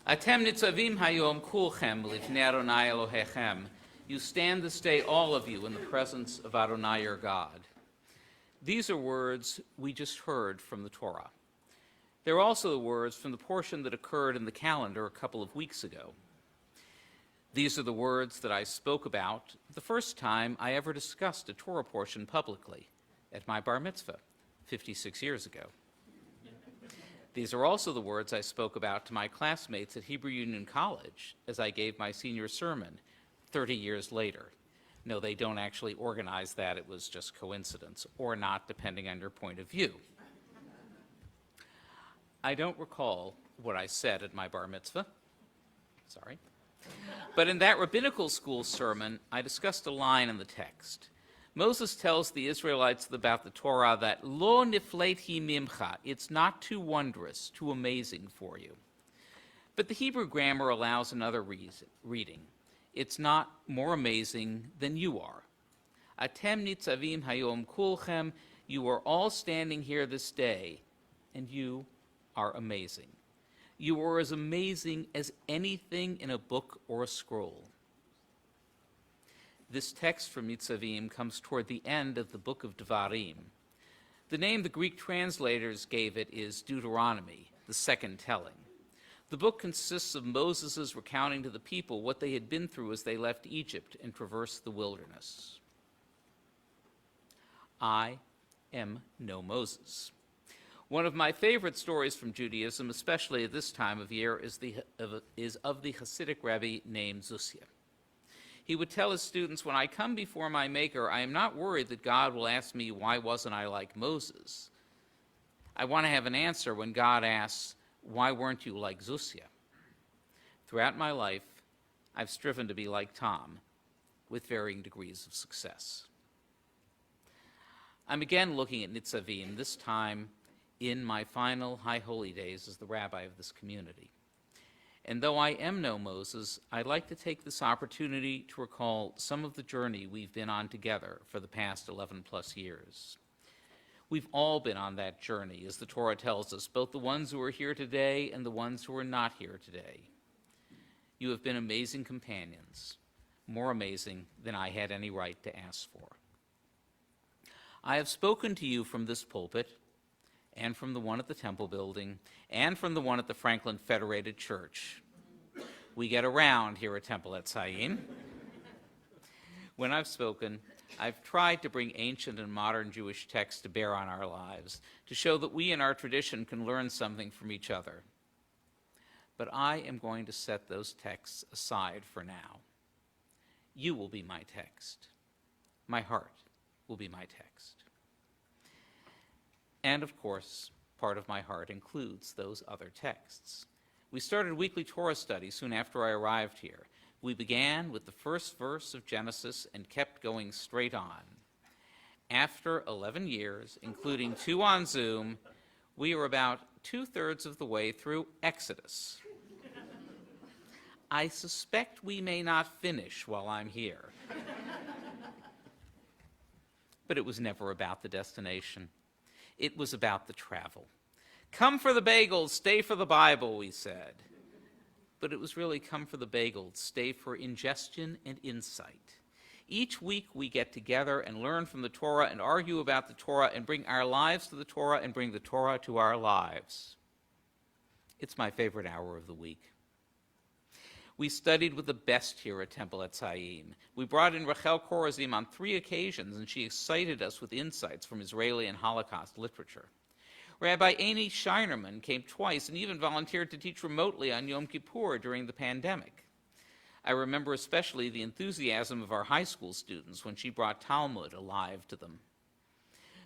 Atem nitzavim hayom kulchem lifnei Adonai Elohechem. You stand this day, all of you, in the presence of Adonai your God. These are words we just heard from the Torah. They're also the words from the portion that occurred in the calendar a couple of weeks ago. These are the words that I spoke about the first time I ever discussed a Torah portion publicly, at my bar mitzvah, 56 years ago. These are also the words I spoke about to my classmates at Hebrew Union College as I gave my senior sermon 30 years later. No, they don't actually organize that. It was just coincidence, or not, depending on your point of view. I don't recall what I said at my bar mitzvah. Sorry. But in that rabbinical school sermon, I discussed a line in the text. Moses tells the Israelites about the Torah that lo nifleti mimcha, it's not too wondrous, too amazing for you. But the Hebrew grammar allows another reading. It's not more amazing than you are. Atem nitzavim hayom kulchem, you are all standing here this day, and you are amazing. You are as amazing as anything in a book or a scroll. This text from Nitzavim comes toward the end of the book of Devarim. The name the Greek translators gave it is Deuteronomy, the second telling. The book consists of Moses' recounting to the people what they had been through as they left Egypt and traversed the wilderness. I am no Moses. One of my favorite stories from Judaism, especially at this time of year, is of the Hasidic Rebbe named Zusia. He would tell his students, when I come before my Maker, I am not worried that God will ask me, why wasn't I like Moses? I want to have an answer when God asks, why weren't you like Zusia? Throughout my life, I've striven to be like Tom, with varying degrees of success. I'm again looking at Nitzavim, this time in my final high holy days as the rabbi of this community. And though I am no Moses, I'd like to take this opportunity to recall some of the journey we've been on together for the past 11 plus years. We've all been on that journey, as the Torah tells us, both the ones who are here today and the ones who are not here today. You have been amazing companions, more amazing than I had any right to ask for. I have spoken to you from this pulpit, and from the one at the Temple Building, and from the one at the Franklin Federated Church. We get around here at Temple at Sayin. When I've spoken, I've tried to bring ancient and modern Jewish texts to bear on our lives, to show that we in our tradition can learn something from each other. But I am going to set those texts aside for now. You will be my text. My heart will be my text. And, of course, part of my heart includes those other texts. We started weekly Torah study soon after I arrived here. We began with the first verse of Genesis and kept going straight on. After 11 years, including 2 on Zoom, we are about 2/3 of the way through Exodus. I suspect we may not finish while I'm here. But it was never about the destination. It was about the travel. Come for the bagels, stay for the Bible, we said. But it was really come for the bagels, stay for ingestion and insight. Each week we get together and learn from the Torah and argue about the Torah and bring our lives to the Torah and bring the Torah to our lives. It's my favorite hour of the week. We studied with the best here at Temple at Sayin. We brought in Rachel Korazim on 3 occasions, and she excited us with insights from Israeli and Holocaust literature. Rabbi Amy Shinerman came twice and even volunteered to teach remotely on Yom Kippur during the pandemic. I remember especially the enthusiasm of our high school students when she brought Talmud alive to them.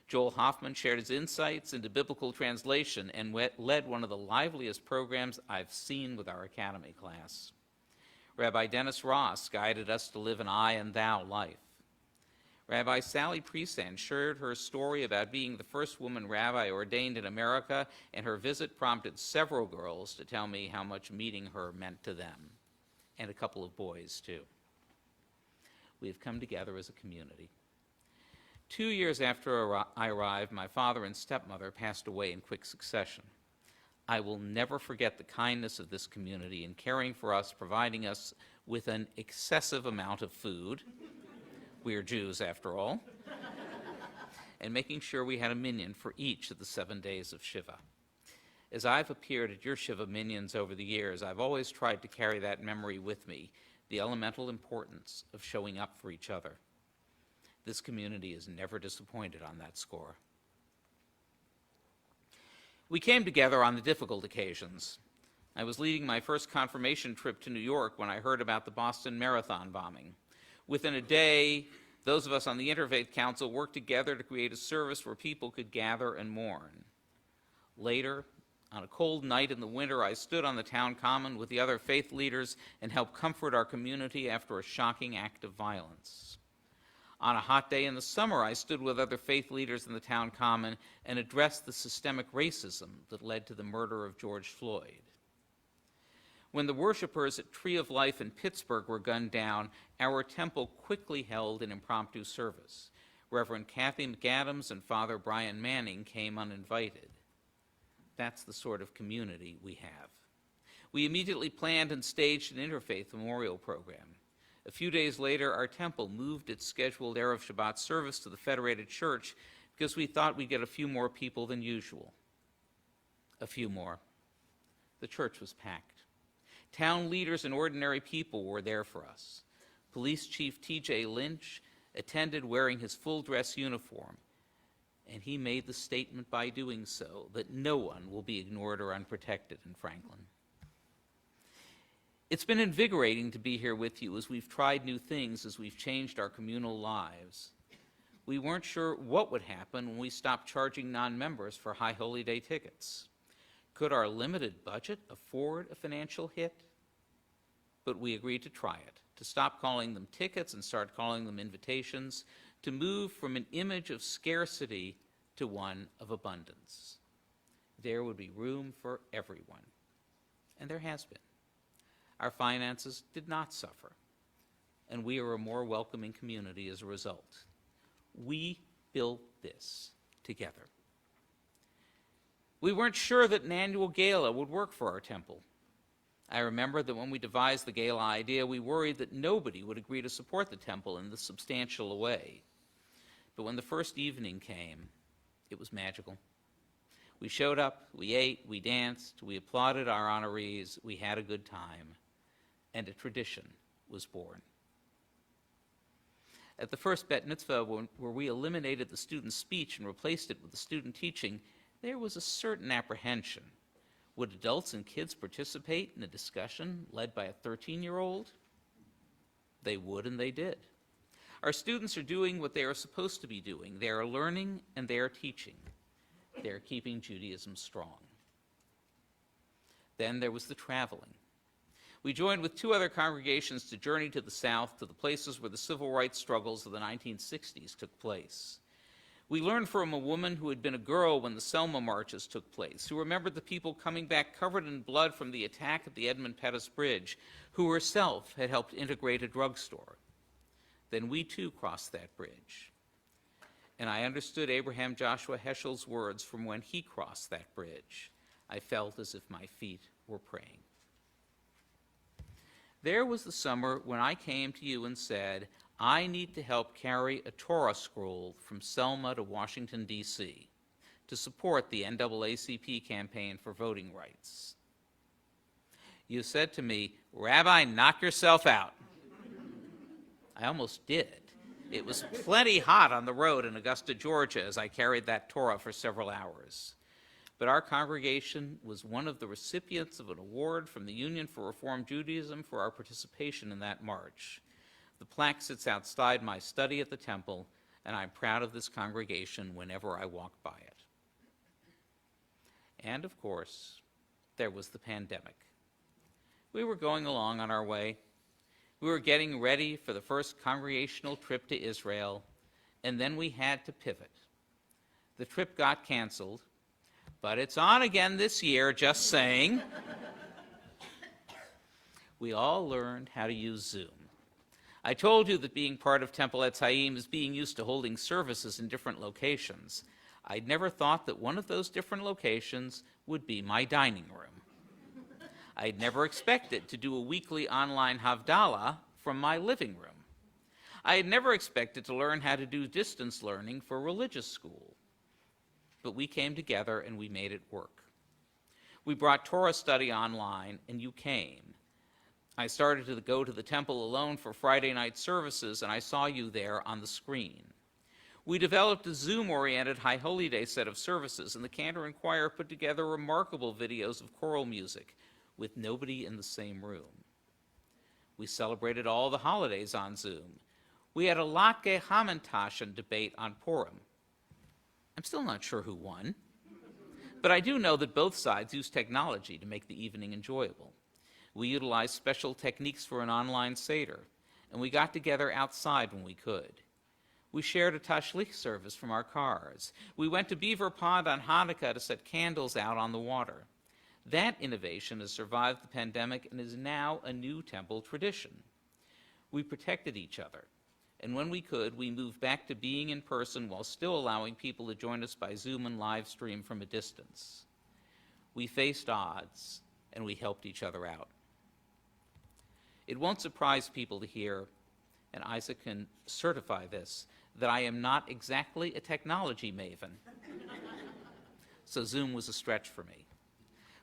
Joel Hoffman shared his insights into biblical translation and led one of the liveliest programs I've seen with our academy class. Rabbi Dennis Ross guided us to live an I and thou life. Rabbi Sally Presand shared her story about being the first woman rabbi ordained in America, and her visit prompted several girls to tell me how much meeting her meant to them, and a couple of boys too. We have come together as a community. 2 years after I arrived, my father and stepmother passed away in quick succession. I will never forget the kindness of this community in caring for us, providing us with an excessive amount of food. We are Jews, after all. And making sure we had a minyan for each of the 7 days of Shiva. As I've appeared at your Shiva minyans over the years, I've always tried to carry that memory with me, the elemental importance of showing up for each other. This community is never disappointed on that score. We came together on the difficult occasions. I was leading my first confirmation trip to New York when I heard about the Boston Marathon bombing. Within a day, those of us on the Interfaith Council worked together to create a service where people could gather and mourn. Later, on a cold night in the winter, I stood on the town common with the other faith leaders and helped comfort our community after a shocking act of violence. On a hot day in the summer, I stood with other faith leaders in the town common and addressed the systemic racism that led to the murder of George Floyd. When the worshipers at Tree of Life in Pittsburgh were gunned down, our temple quickly held an impromptu service. Reverend Kathy McAdams and Father Brian Manning came uninvited. That's the sort of community we have. We immediately planned and staged an interfaith memorial program. A few days later, our temple moved its scheduled Erev Shabbat service to the Federated Church because we thought we'd get a few more people than usual. A few more. The church was packed. Town leaders and ordinary people were there for us. Police Chief T.J. Lynch attended wearing his full-dress uniform, and he made the statement by doing so that no one will be ignored or unprotected in Franklin. It's been invigorating to be here with you as we've tried new things, as we've changed our communal lives. We weren't sure what would happen when we stopped charging non-members for High Holy Day tickets. Could our limited budget afford a financial hit? But we agreed to try it, to stop calling them tickets and start calling them invitations, to move from an image of scarcity to one of abundance. There would be room for everyone, and there has been. Our finances did not suffer, and we are a more welcoming community as a result. We built this together. We weren't sure that an annual gala would work for our temple. I remember that when we devised the gala idea, we worried that nobody would agree to support the temple in this substantial way. But when the first evening came, it was magical. We showed up, we ate, we danced, we applauded our honorees, we had a good time, and a tradition was born. At the first Bet Mitzvah, where we eliminated the student speech and replaced it with the student teaching, there was a certain apprehension. Would adults and kids participate in a discussion led by a 13-year-old? They would, and they did. Our students are doing what they are supposed to be doing. They are learning and they are teaching. They are keeping Judaism strong. Then there was the traveling. We joined with 2 other congregations to journey to the south, to the places where the civil rights struggles of the 1960s took place. We learned from a woman who had been a girl when the Selma marches took place, who remembered the people coming back covered in blood from the attack at the Edmund Pettus Bridge, who herself had helped integrate a drugstore. Then we too crossed that bridge. And I understood Abraham Joshua Heschel's words from when he crossed that bridge. I felt as if my feet were praying. There was the summer when I came to you and said, I need to help carry a Torah scroll from Selma to Washington, D.C. to support the NAACP campaign for voting rights. You said to me, Rabbi, knock yourself out. I almost did. It was plenty hot on the road in Augusta, Georgia, as I carried that Torah for several hours. But our congregation was one of the recipients of an award from the Union for Reform Judaism for our participation in that march. The plaque sits outside my study at the temple, and I'm proud of this congregation whenever I walk by it. And of course, there was the pandemic. We were going along on our way. We were getting ready for the first congregational trip to Israel, and then we had to pivot. The trip got canceled, but it's on again this year, just saying. We all learned how to use Zoom. I told you that being part of Temple Etz Chaim is being used to holding services in different locations. I'd never thought that one of those different locations would be my dining room. I'd never expected to do a weekly online Havdalah from my living room. I had never expected to learn how to do distance learning for religious school. But we came together and we made it work. We brought Torah study online, and you came. I started to go to the temple alone for Friday night services, and I saw you there on the screen. We developed a Zoom-oriented High Holy Day set of services, and the Cantor and Choir put together remarkable videos of choral music with nobody in the same room. We celebrated all the holidays on Zoom. We had a Latke Hamantaschen debate on Purim. I'm still not sure who won, but I do know that both sides used technology to make the evening enjoyable. We utilized special techniques for an online Seder, and we got together outside when we could. We shared a Tashlich service from our cars. We went to Beaver Pond on Hanukkah to set candles out on the water. That innovation has survived the pandemic and is now a new temple tradition. We protected each other, and when we could, we moved back to being in person while still allowing people to join us by Zoom and live stream from a distance. We faced odds, and we helped each other out. It won't surprise people to hear, and Isaac can certify this, that I am not exactly a technology maven. So Zoom was a stretch for me.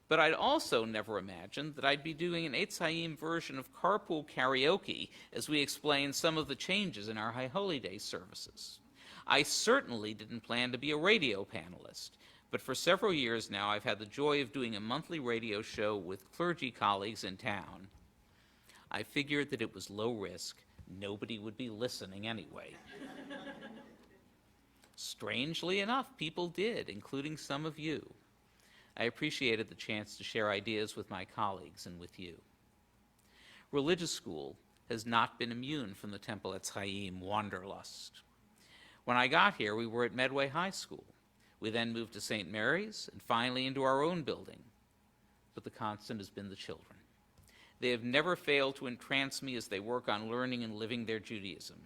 But I'd also never imagined that I'd be doing an Eitz Chaim version of carpool karaoke as we explained some of the changes in our High Holy Day services. I certainly didn't plan to be a radio panelist, but for several years now I've had the joy of doing a monthly radio show with clergy colleagues in town. I figured that it was low risk. Nobody would be listening anyway. Strangely enough, people did, including some of you. I appreciated the chance to share ideas with my colleagues and with you. Religious school has not been immune from the Temple Eitz Chaim wanderlust. When I got here, we were at Medway High School. We then moved to St. Mary's and finally into our own building. But the constant has been the children. They have never failed to entrance me as they work on learning and living their Judaism.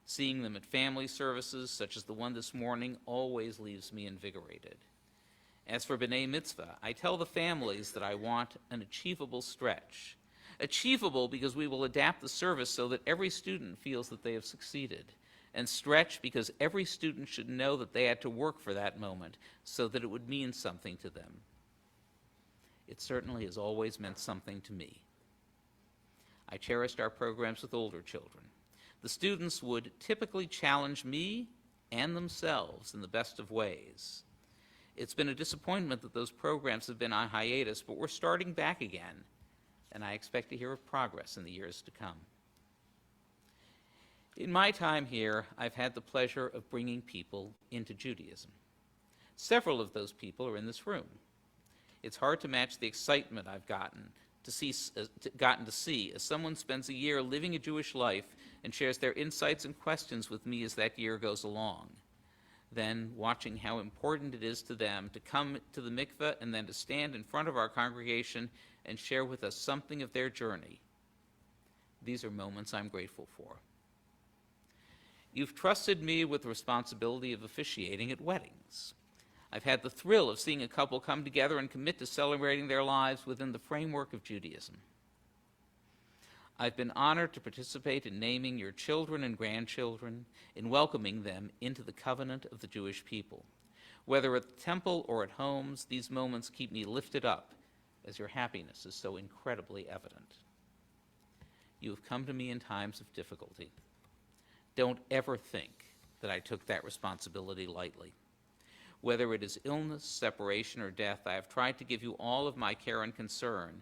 Seeing them at family services, such as the one this morning, always leaves me invigorated. As for B'nai Mitzvah, I tell the families that I want an achievable stretch. Achievable because we will adapt the service so that every student feels that they have succeeded. And stretch because every student should know that they had to work for that moment so that it would mean something to them. It certainly has always meant something to me. I cherished our programs with older children. The students would typically challenge me and themselves in the best of ways. It's been a disappointment that those programs have been on hiatus, but we're starting back again, and I expect to hear of progress in the years to come. In my time here, I've had the pleasure of bringing people into Judaism. Several of those people are in this room. It's hard to match the excitement I've gotten to see as someone spends a year living a Jewish life and shares their insights and questions with me as that year goes along. Then watching how important it is to them to come to the mikveh and then to stand in front of our congregation and share with us something of their journey. These are moments I'm grateful for. You've trusted me with the responsibility of officiating at weddings. I've had the thrill of seeing a couple come together and commit to celebrating their lives within the framework of Judaism. I've been honored to participate in naming your children and grandchildren, in welcoming them into the covenant of the Jewish people. Whether at the temple or at homes, these moments keep me lifted up as your happiness is so incredibly evident. You have come to me in times of difficulty. Don't ever think that I took that responsibility lightly. Whether it is illness, separation, or death, I have tried to give you all of my care and concern,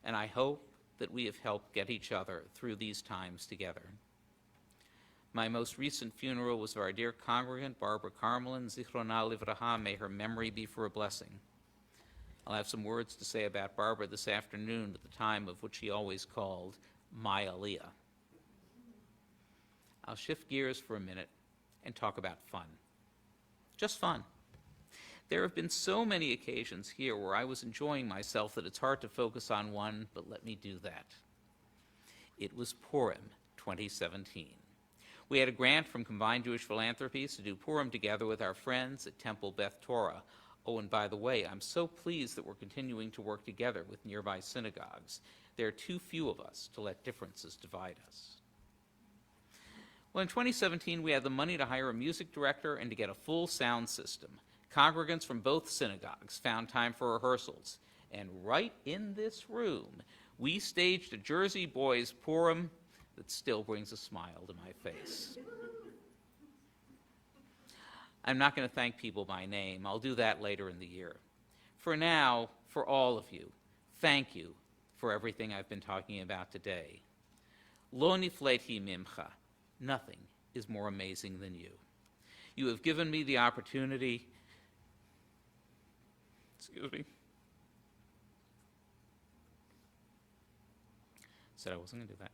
and I hope that we have helped get each other through these times together. My most recent funeral was of our dear congregant, Barbara Carmelin, Zichrona Livraha, may her memory be for a blessing. I'll have some words to say about Barbara this afternoon at the time of which she always called my Aliyah. I'll shift gears for a minute and talk about fun. Just fun. There have been so many occasions here where I was enjoying myself that it's hard to focus on one, but let me do that. It was Purim 2017. We had a grant from Combined Jewish Philanthropies to do Purim together with our friends at Temple Beth Torah, Oh, and by the way, I'm so pleased that we're continuing to work together with nearby synagogues. There are too few of us to let differences divide us. Well, in 2017, we had the money to hire a music director and to get a full sound system. Congregants from both synagogues found time for rehearsals. And right in this room, we staged a Jersey Boys Purim that still brings a smile to my face. I'm not going to thank people by name. I'll do that later in the year. For now, for all of you, thank you for everything I've been talking about today. Lo nifleti mimcha. Nothing is more amazing than you. You have given me the opportunity, said I wasn't going to do that.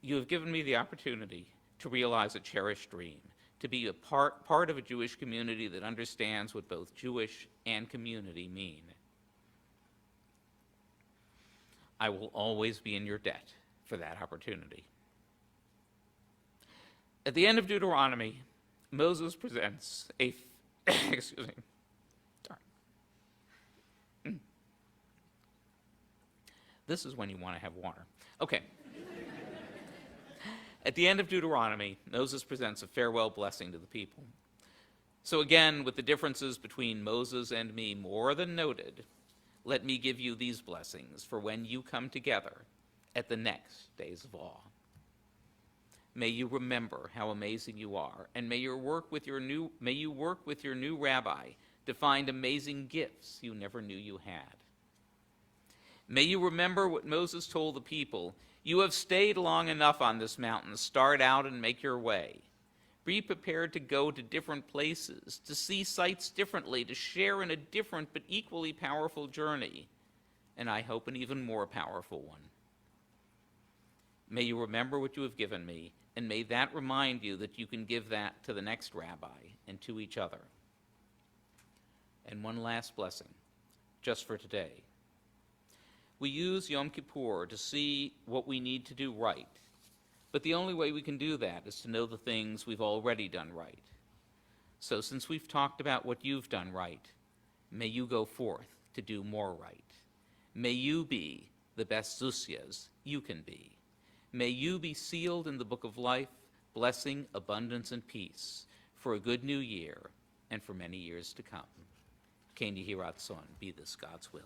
You have given me the opportunity to realize a cherished dream, to be a part of a Jewish community that understands what both Jewish and community mean. I will always be in your debt for that opportunity. At the end of Deuteronomy, Moses presents a excuse me. Sorry. This is when you want to have water. Okay. At the end of Deuteronomy, Moses presents a farewell blessing to the people. So again, with the differences between Moses and me more than noted, let me give you these blessings for when you come together at the next days of awe. May you remember how amazing you are, and may you work with your new rabbi to find amazing gifts you never knew you had. May you remember what Moses told the people: you have stayed long enough on this mountain. Start out and make your way. Be prepared to go to different places, to see sights differently, to share in a different but equally powerful journey, and I hope an even more powerful one. May you remember what you have given me, and may that remind you that you can give that to the next rabbi and to each other. And one last blessing, just for today. We use Yom Kippur to see what we need to do right, but the only way we can do that is to know the things we've already done right. So since we've talked about what you've done right, may you go forth to do more right. May you be the best Zusyas you can be. May you be sealed in the book of life, blessing, abundance, and peace for a good new year and for many years to come. Ken Yehi Ratzon, be this God's will.